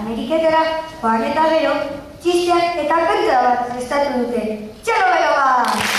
Ameriketara joan eta gero, txisteak eta pentsa bat prestatu dute. Txalo gero ba!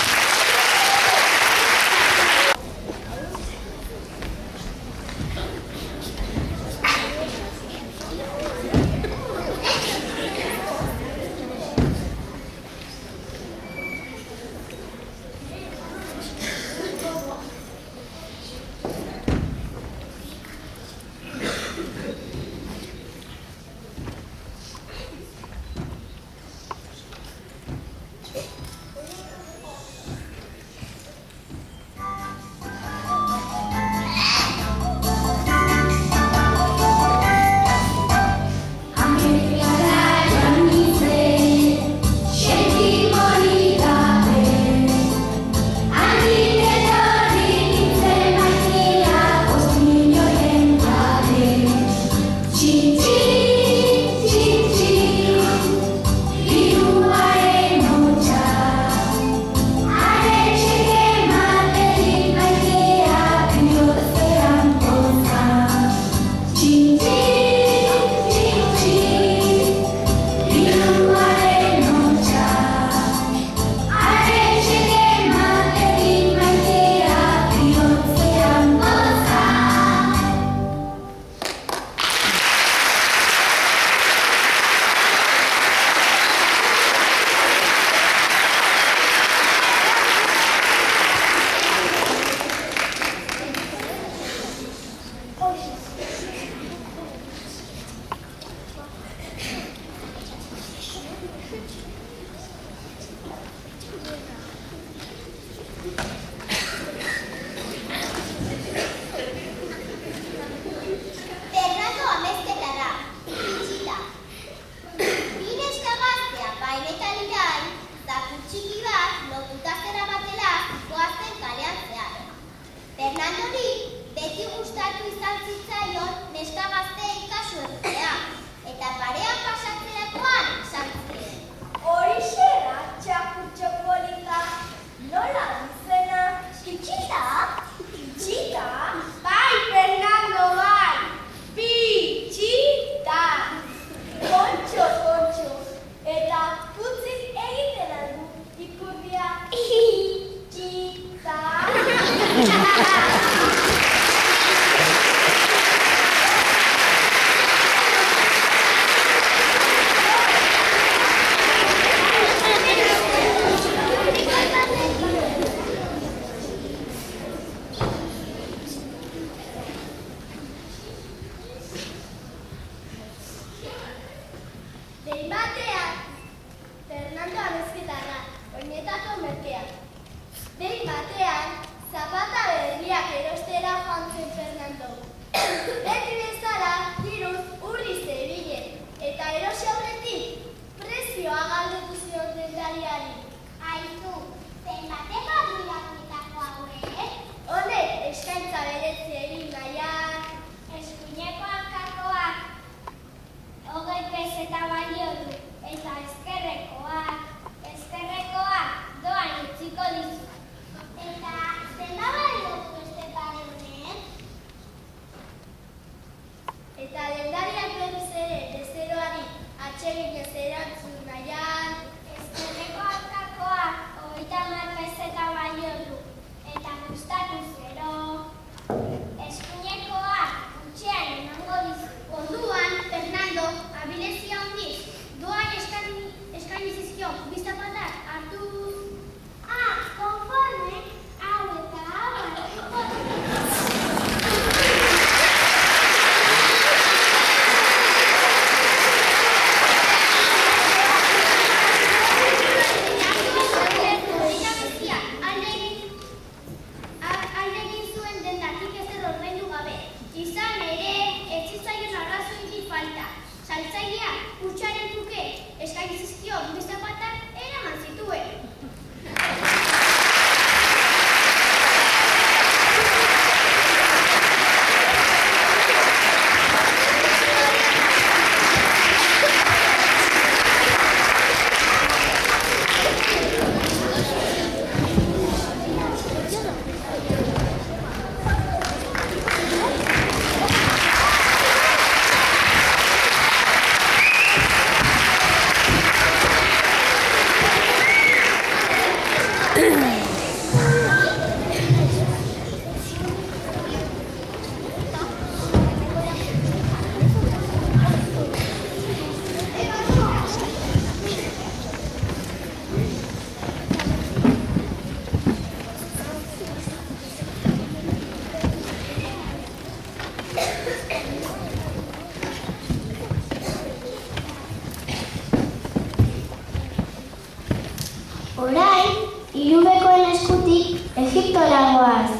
Egiptora goaz.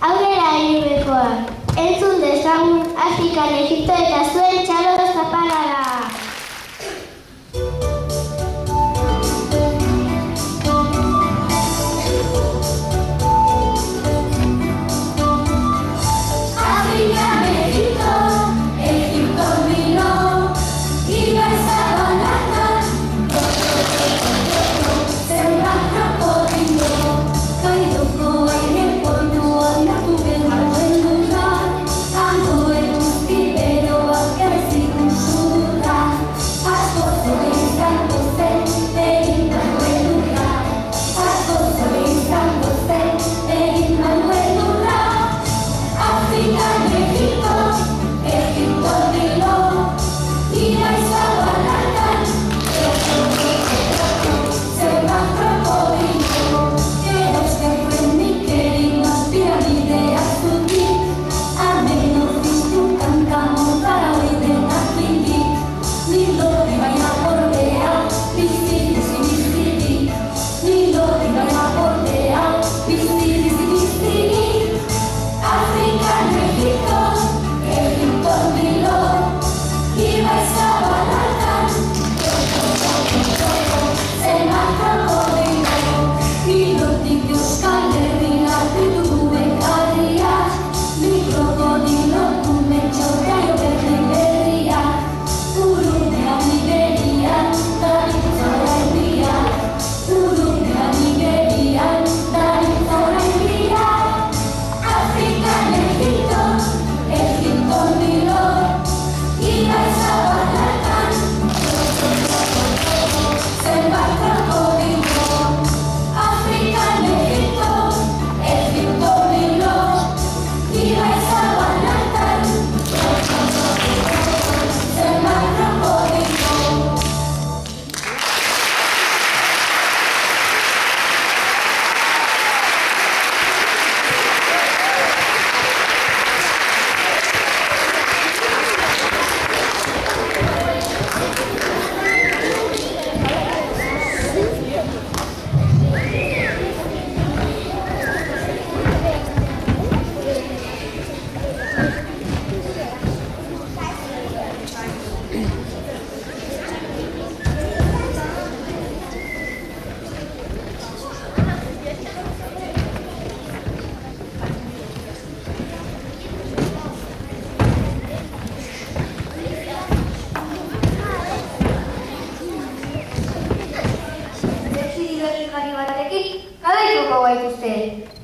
Aurrera Irubekoak, entzun dezagun Afrikan, Egipto eta zuen txalo zaparrada.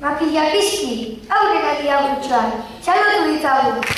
Makila pizki, aurrera diagutxoan, txalotu ditzagun.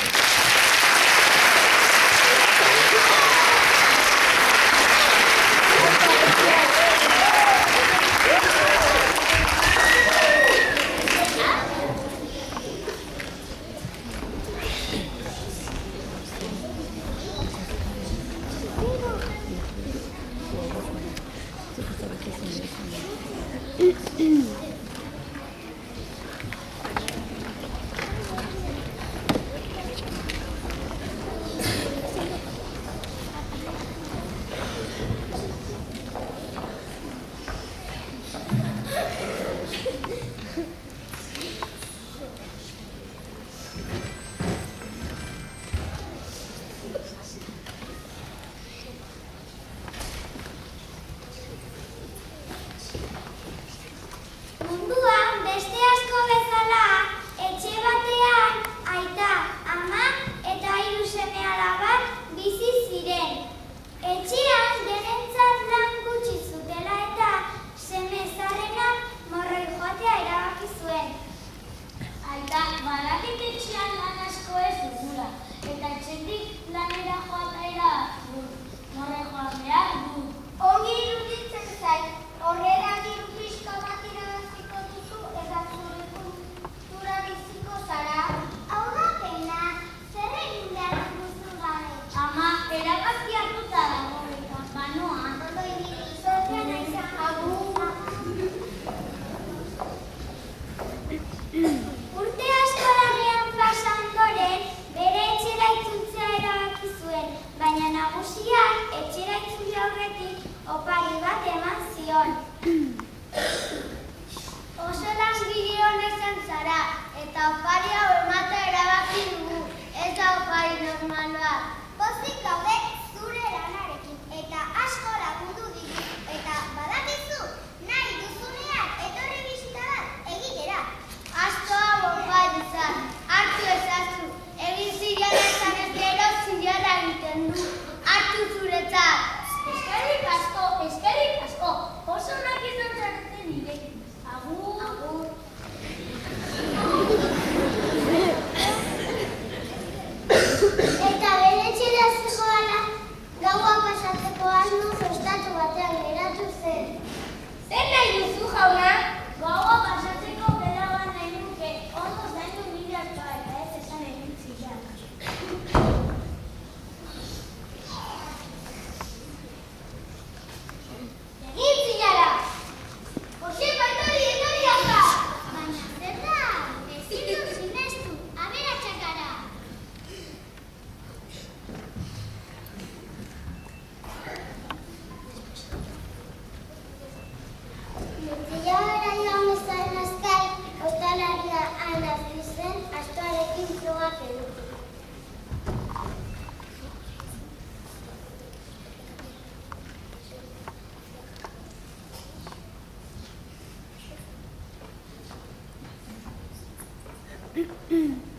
Orduan,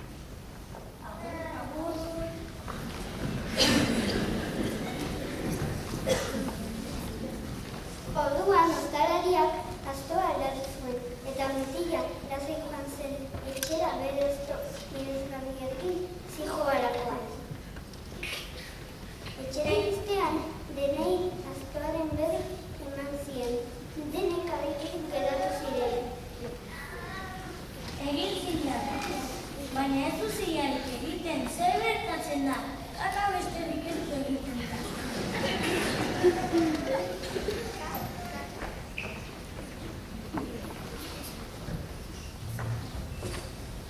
ostalariak astoa aldatu zuen, eta mutila lasai joan zen etxera bere ozto miresgarriekin zihoalakoan. Etxera irtean, denei astoaren berri eman zien, denek harritik geratu ziren. Egin zinak, baina ez duziarik egiten, zer bertatzen da, eta besterik ez du egiten da.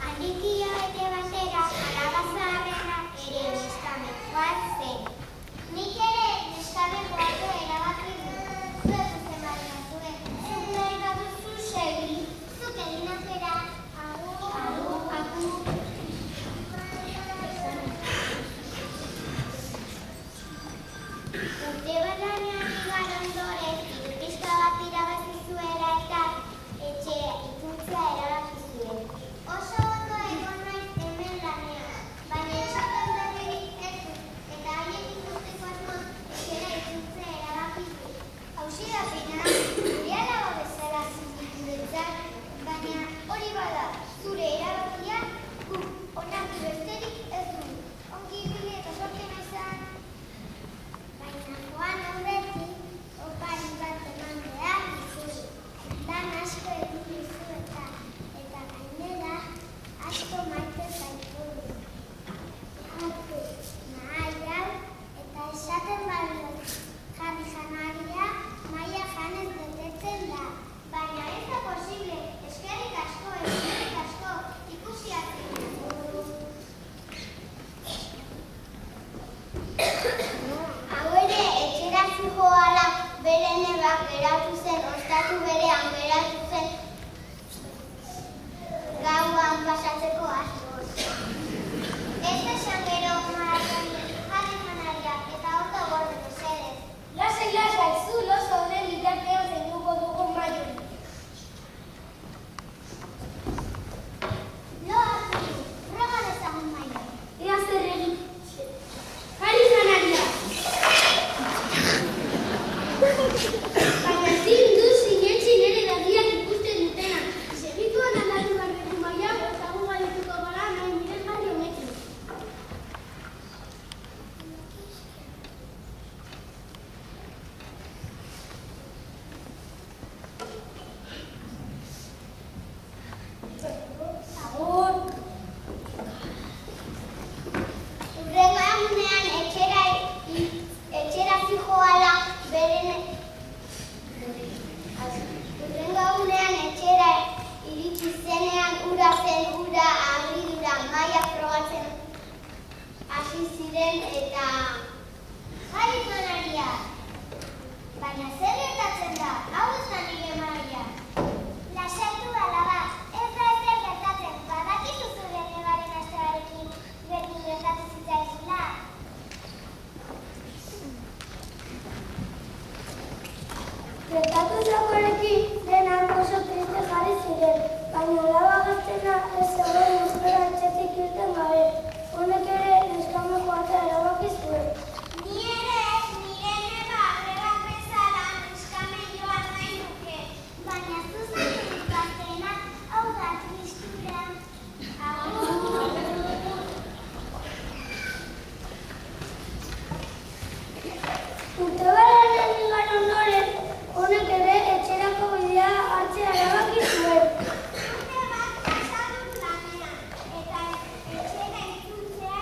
Handikia bete batera, alaba zaharrena ere neskame joan zen. Nik ere neskame joatu erabaki dut. Zuek uzen badina zuen, zuk nahi baduzu segi, zuk egin azera, agur. Urte bat lanean igan ondoren, pizka bat irabazi zuela eta etxea itzultzea erabaki zuen. Oso ondo egon naiz hemen lanean, baina esaten berririk ez dut, eta haien ikusteko asmoz etxera itzultzea erabaki zuen. Hauxe da pena, gure alaba bezala guretzat, baina hori bada, zure erabakia, onartu besterik ez du. Ongi ibili eta sortena izan. Baina joan aurretik, opari bat eman behar dizu. Dan asko egin dizu eta gainera asko maite zaitu. Hartu mahai hau eta esaten badiot jarri janaria mahaia janez betetzen da. Baina ez da posible, eskerrik asko, ikusi arte. Hau ere, etxera zihoala bere nebak geratu zen, ostatu berean geratu zen, gauan pasatzeko asmoz. Ez esan gero maratonik, jarri janariak eta ondo gorde mesedez. Lasai, zu lozo honen bitartean zenduko dugun maiori. Lo hartu, roga dezagun maia. Ea zer egin. Jarri janaria! Baina zin du sinetxi nire berriak ikusten dutena. Segituan aldatu garbetu maia, eta gu galituko gara nahi miresgarri honekin. Agur! Hurrengo egunean etxera zihoala iritsi zenean ura zen ura agridura maia frogatzen hasi ziren eta jarri janaria. Baina zer gertatzen da? Hau ez da nire maia. Lasaitu alaba, ez da ezer gertatzen, badakizu zure nebaren astearekin berdin gertatu zitzaizula. Gertatu zakoarekin denak oso triste jarri ziren, baina alaba gaztena ez zegoen euskara etxetik irten gabe. Honek ere neskame joatea erabaki zuen. Ni ere ez, nire neba grebak bezala neskame joan nahi nuke. Baina zuzen gaztena, hau da tristura. Urte balanen igan ondoren, honek ere etxerako bidea hartzea erabaki zuen. Urte bat pasatut lanean, eta etxera itzultzea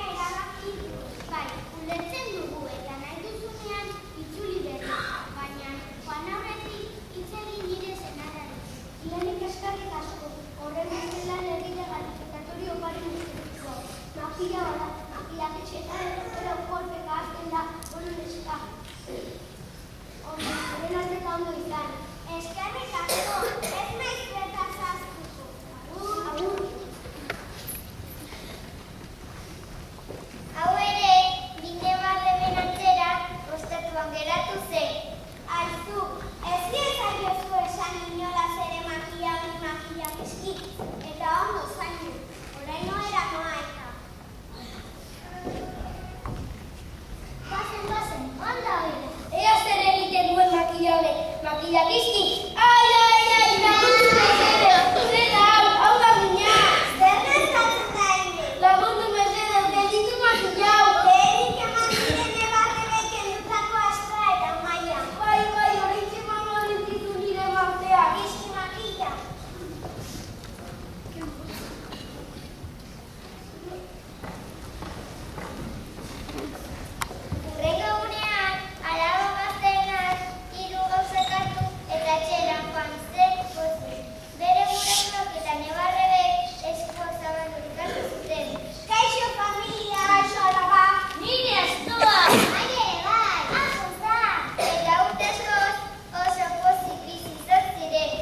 Irakizki, ai, lagundu mesedez, zera hau da mina. Zer gertatzen da hemen? Lagundu mesedez, gelditu makina hau. Lehenik eman ziren ebarrebek kendutako astra eta maia. Bai, horretxe mango ditutu nire marteak. Izki makila. Hurrengo unean, alaba gazteenak hiru gauzak hartu eta etxeran joan zen pozik. Bere gurasoak eta nebarrebek eskuak zabaldurik hartu zuten. Kaixo familia, kaixo alaba. Nire estua. Ai ere bai, askoza. Eta urteskoz oso pozik bizi izan ziren.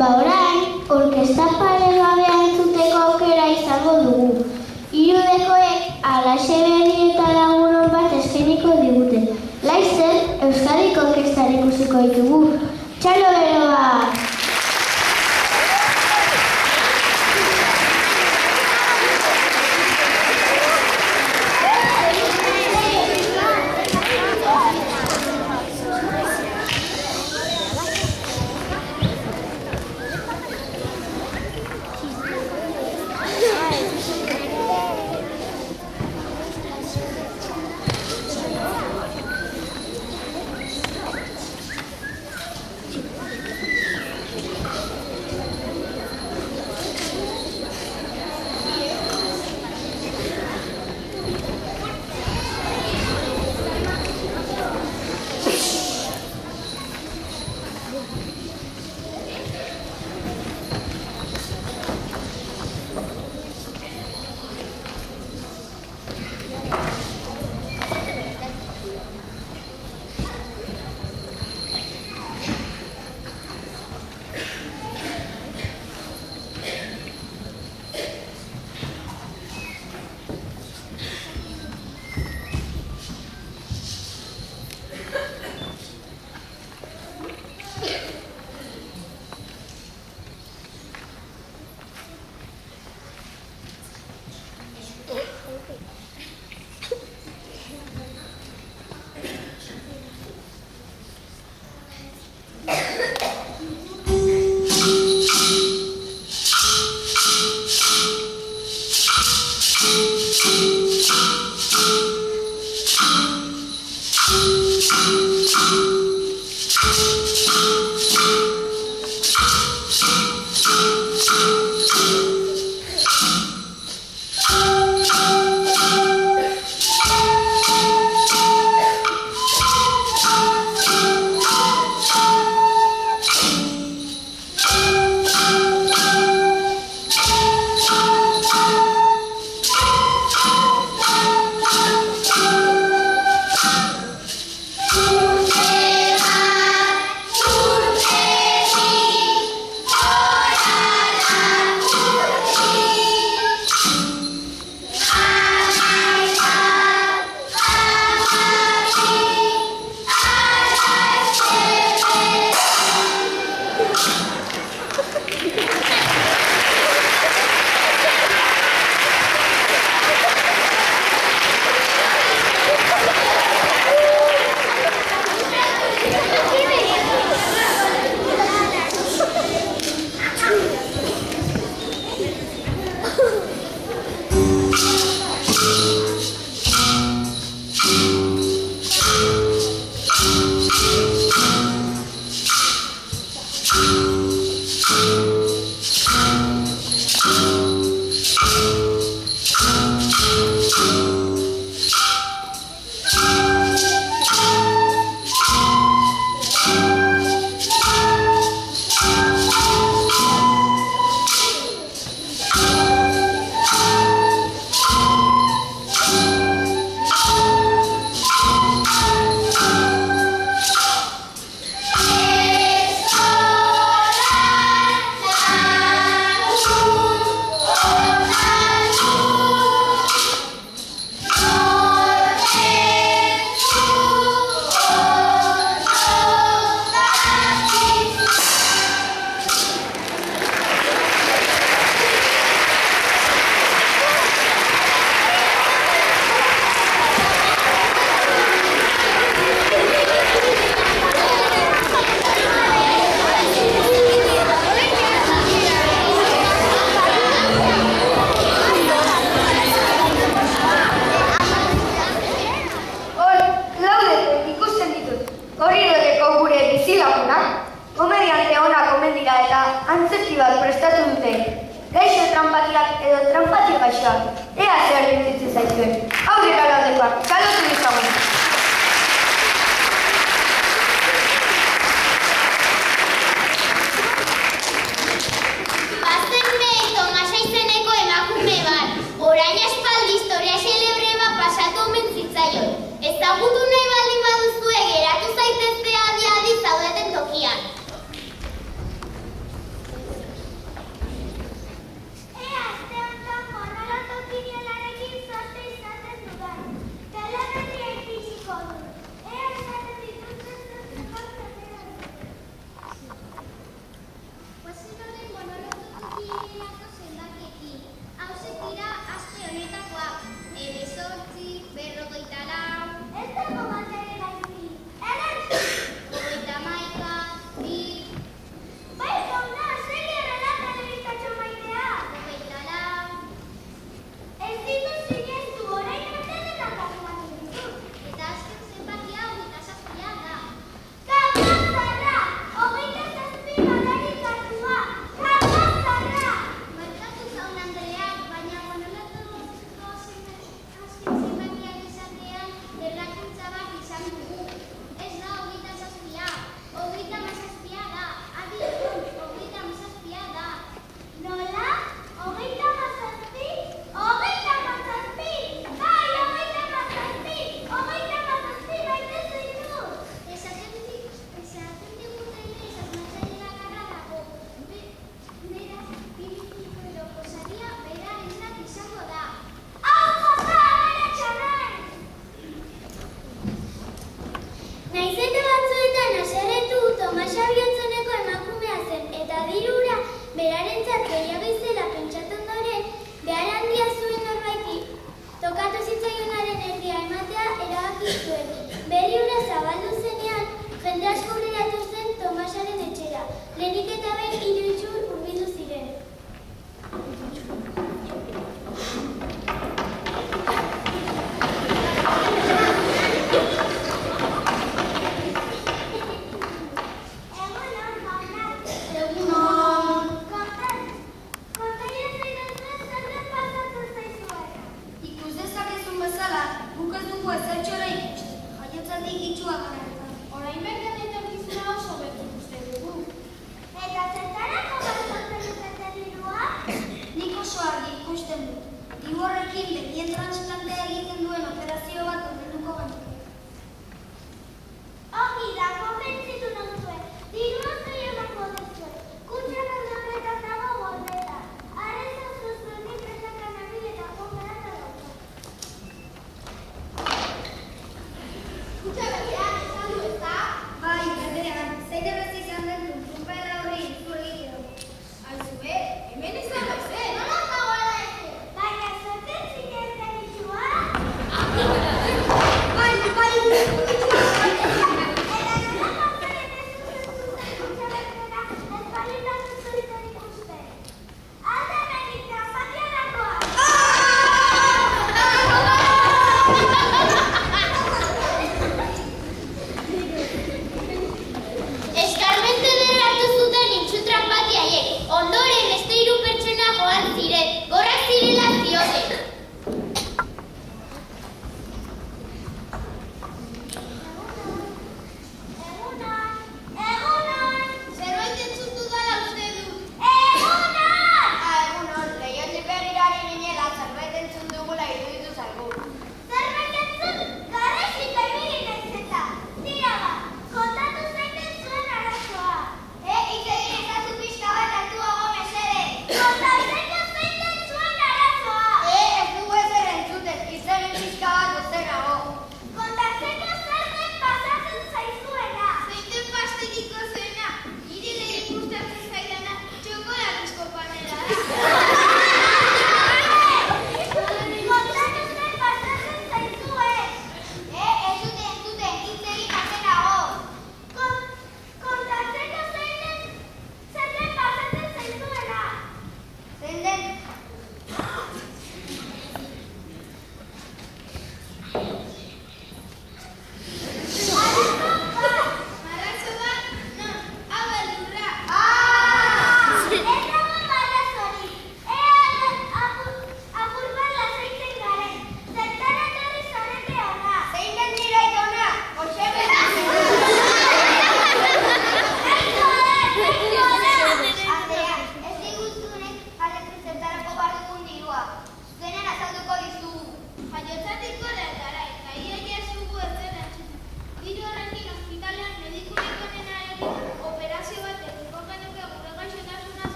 Orain, orkesta paregabea entzuteko aukera izango dugu. Hirudekoek alaxe berri eta lagunon bat eskainiko digute. Laster, Euskadiko orkestak ikusiko ditugu. Txalo beroa! tranpakiak edo tranpati gaixoak. Ea zer iruditzen zaizuen. Aurrera laudekoak, txalotu dizagun. Bazenme Tomasa izeneko emakume bat. Orain aspaldi historia xelebre bat pasatu omen zitzaion. Ezagutu nahi baldin baduzue geratu zaitezte adi-adi zaudeten tokian. Ea, aste honetan monoloto opiniolarekin zorte izaten dudan. Telemetria ikisiko du. Ea, esaten dituzten Washingtonen monolotoki hilako zenbakiekin. Hauze dira aste honetakoak. 18, 54, Ez dago bat ere gaizki. Eren! 31, 2, Bai, jauna, segi horrela telebistatxo maitea. 24, Ez ditu sinestu, orain arte denak asmatu ditut. eta azken zenbakia 27 da. Kamazarra! 27 badarik hartua! Kamazarra! Markatu zaun Andreak, baina monolotoko azken zenbakiak izatean errakuntza bat izan dugu. Ez da 27, 37 da. Adi egun, 37 da. Nola? 27? 27! Bai, 27! 27 baita zaitut! Esaten diguten inoiz asmatzaile bakarra dago. Beraz, bilikiko edo posaria berarentzat izango da. Hau jota, aberatsa naiz! Naizete batzuetan haserretu Tomasa Biontzoneko emakumea zen eta dirura berarentzat gehiago izela pentsatu ondoren behar handia zuen norbaiti tokatu zitzaionaren erdia ematea erabaki zuen. Berri hura zabaldu zenean jende asko hurbilatu zen Tomasaren etxera. Lehenik eta behin 3 itxur hurbildu ziren. Egunon, jaunak! Egunon. Kontailezaidazue zer pasatu zaizuen. Ikus dezakezun bezala, guk ez dugu ezertxora ikusten. Jaiotzatik itxuak gara. Orain bertan etorkizuna oso beti uste dugu. Eta zertarako gastatzen duzete dirua? Nik oso argi ikusten dut. Diru horrekin begien transplantea egiten duen operazio bat ordenduko genuke. Ongi da, konbentzitu nauzue. Dirua zei emango duzue. Kutxan aldorretan dago gordeta. Arrez zuzuen nik presakan nabil eta konberata dauka. Kutxa berriak esan du ezta? Bai, berdean, zein errez izan den tuntumpela hori izu egitea. Aizue, hemen izango zen. Nola dagoela eze? Baina zerten zinezten itxua?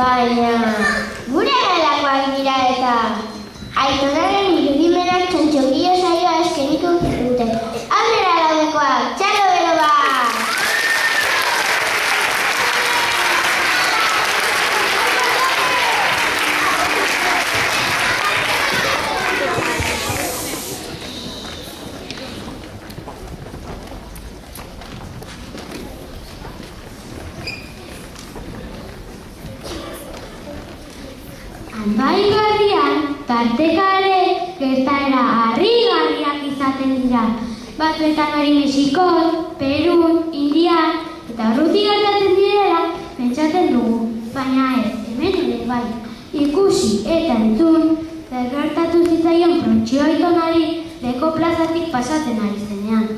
Baina, gure galakoak dira eta aitonaren irudimenak txontxongio saioa eskeniko dute. Aurrera laudekoak, txalo bero bat! Albaigarrian, tartekare gertaera harrigarriak izaten dira. Batzuetan hori Mexikon, Perun, Indian eta urruti gertatzen direla pentsatzen dugu. Baina ez, hemen ere bai, ikusi eta entzun, zer gertatu zitzaion Frontxio aitonari leko plazatik pasatzen ari zenean.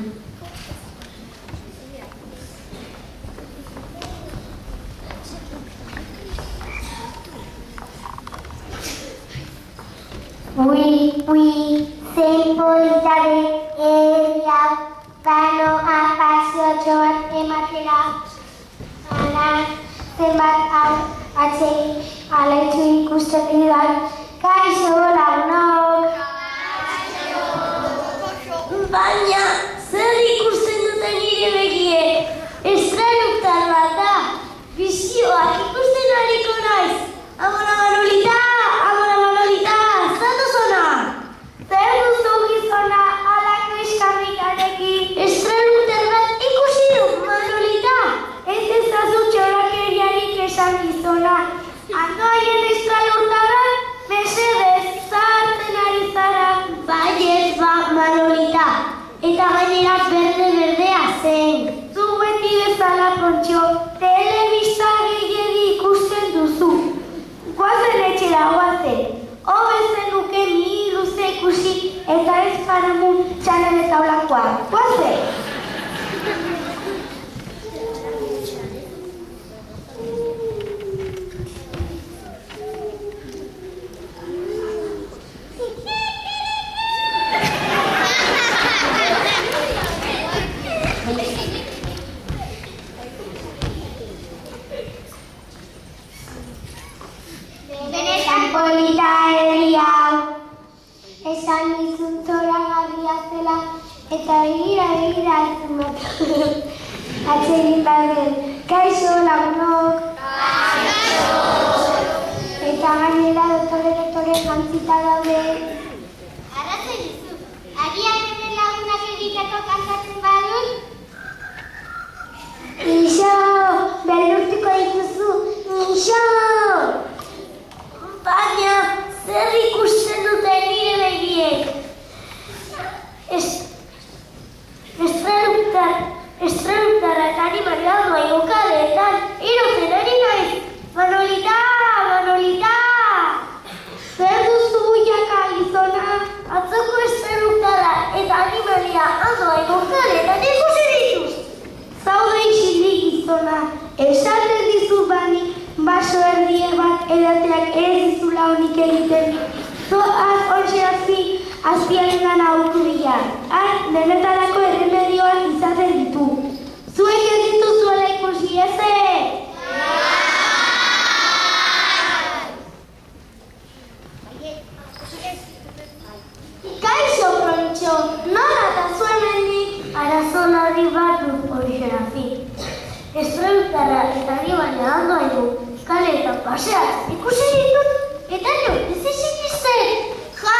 Zein politare egia banoa paseotxo bat ematera. Ana, zenbat hau atzei alaitzu ikusten didan. Kaixo lagunok! Baina, zer ikusten duten nire begiek? Estranuktar bat da. Bizioak ikusten hariko naiz. Amona Manolita! Amona Manolita! Zatoz ona! Zer duzu gizona alako eskamikarekin? Estranuktar bat ikusi du, Manolita! Ez ezazu txorakeriarik esan gizona. Andoaien estranuktarrak, mesedez, zahartzen ari zara. Baiez ba, Manolita. Eta gainera berde-berdea zen. Zu beti bezala, Pontxo, telebista gehiegi ikusten duzu. Guazen etxera, guazen. Hobezen nuke ni luze ikusi eta ez paramun txanen eta olakoa. Guazen! Polita herria esan nizun zoragarria zela eta begira ezumatu. Atsegin baden, kaixo lagunok. Eta gainera dotore jantzita daude. Arrazoi duzu, agian hemen lagunak egiteko kantatzen badut? Ixo, beldurtuko dituzu, ixo! Baina, zer ikusten dute nire begiek? Estranuktarra eta animalia doa egokaleetan, irotzen ari naiz. Manolita! Manolita! Zer duzu buiaka gizona? Atzoko estranuktarra eta animalia doa egokaleetan ikusi dituz. Zaude isilik gizona, esaten dizu bani, baso erdier bat edateak ez dizula honik egiten. Zoaz horxe azpiaren gana autu bila. Denetarako erremedioak izaten ditu. Zuek ez dituzuela ikusi eze! Kaixo, Frontxo, nola eta zuen mendik? Arazo larri bat dut Xerafi. Estranuktarra eta animalia handoa egu. Kale eta paseaz ikusi ditut, eta jo, ez izikizten. Ja!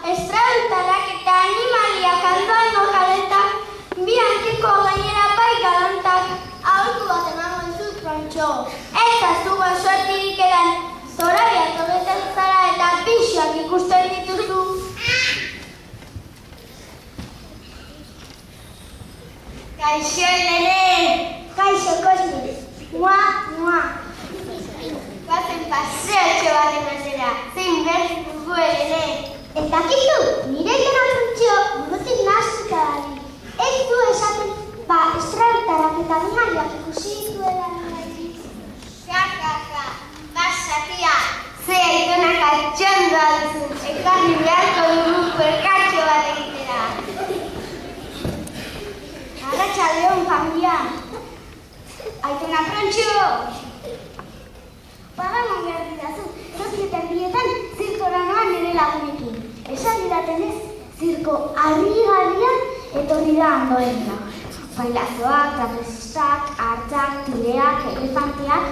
Estranuktarrak eta animaliak handoa kaletak, bi hankeko gainera bai galantak. Aholku bat emango dizut, Frontxo. Eta zuga suertirik edan, zorabiak hobetzen zara eta pixoak ikusten dituzu. Kaixo, nene! Kaixo, Kosmi! Mua! Guazen paseotxo bat ematera, zein behar dugu ere. Eta kizu, nire gana Frontxo burutik nahaztuta dari. Ez du esaten, estranuktarrak eta animaliak ikusi dituela nire. Ja, basatia, ze aitonak atxondoa duzun, ekarri beharko dugu puerkatxo bat egitera. Arratsaldeon, familia. Aitona, Frontxo! harrigarriak etorri da Andoainera. Pailazoak, trapezistak, hartzak, tireak, elefanteak,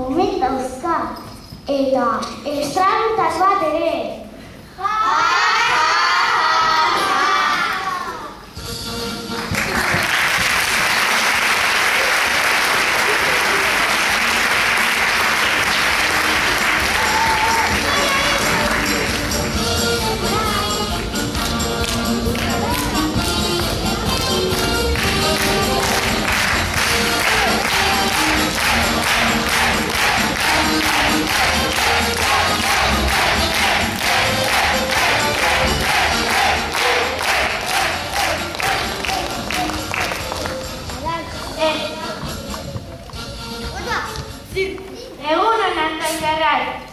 omen dauzka. Eta estranutas bat ere.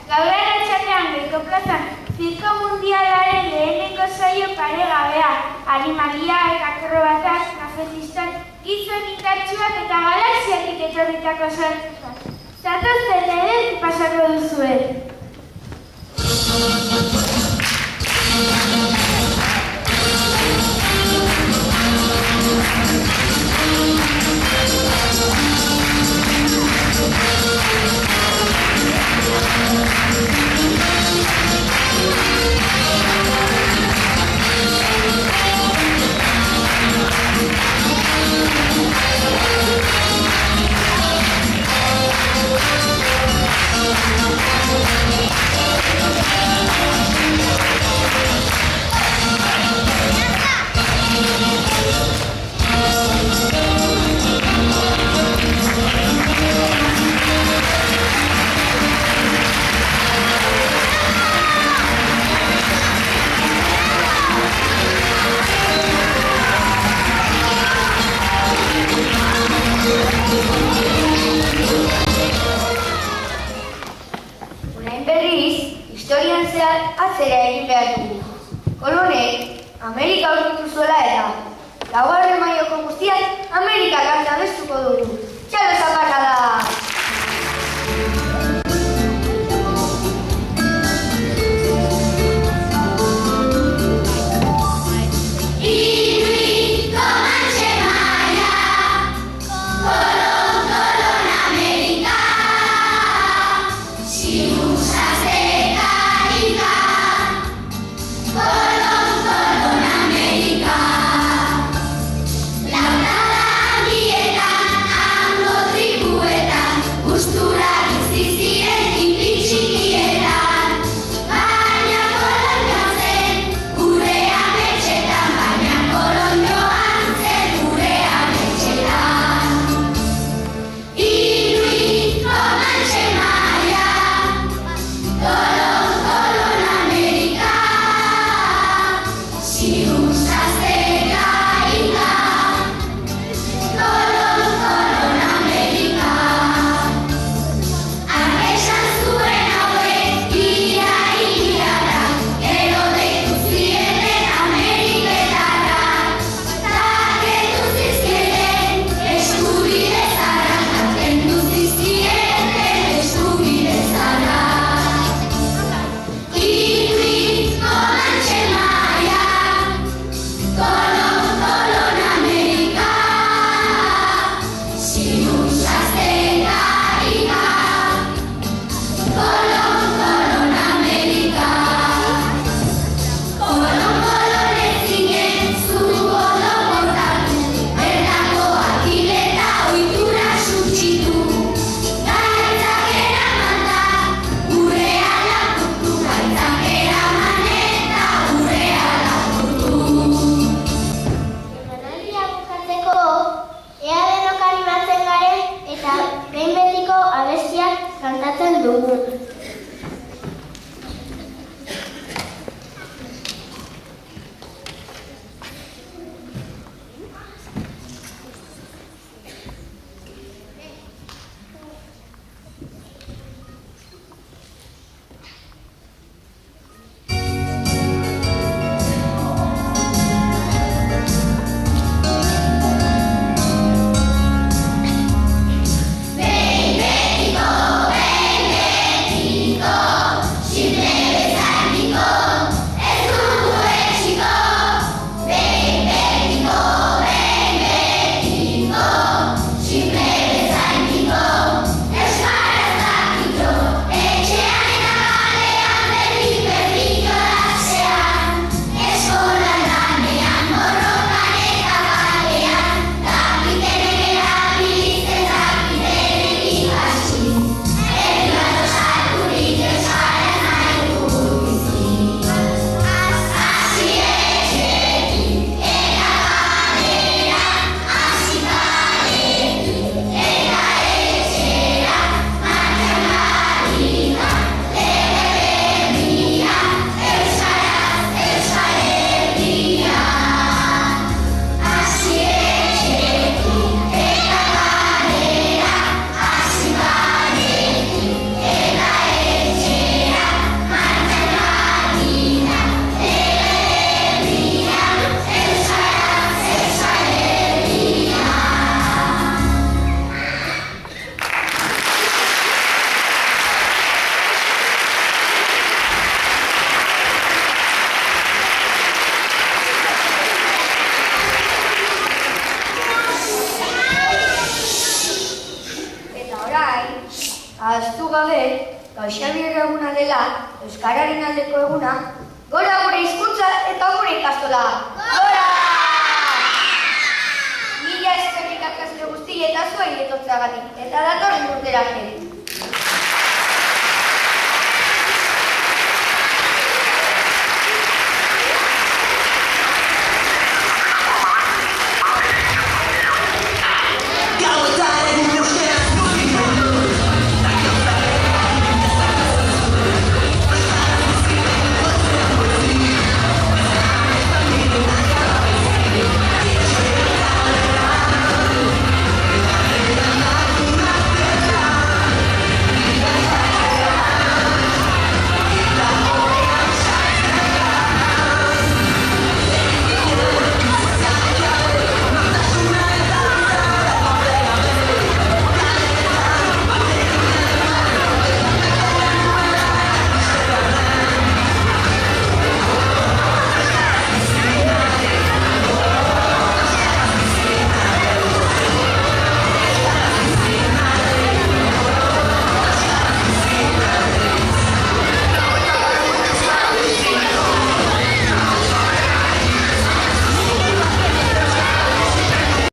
Gaur arratsaldean Goiko plazan Zirko Mundialaren lehenengo saio paregabea. Animaliak, akrobatak, trapezistak, gizon indartsuak eta galaxiatik etorritako sortzak. Zatozten ere pasako duzue. Atzera egin behar dugu. Kolonek Amerika aurkitu zuela eta laugarren mailako guztiak Amerika kanta abestuko dugu. Txalo zapakada! Behin betiko gabe, Gaixabier eguna dela, Euskararen aldeko eguna, gora gure hizkuntza eta gure ikastola! Gora! Mila esker irakasle guzti eta zuei etortzeagatik, eta datorren urterarte.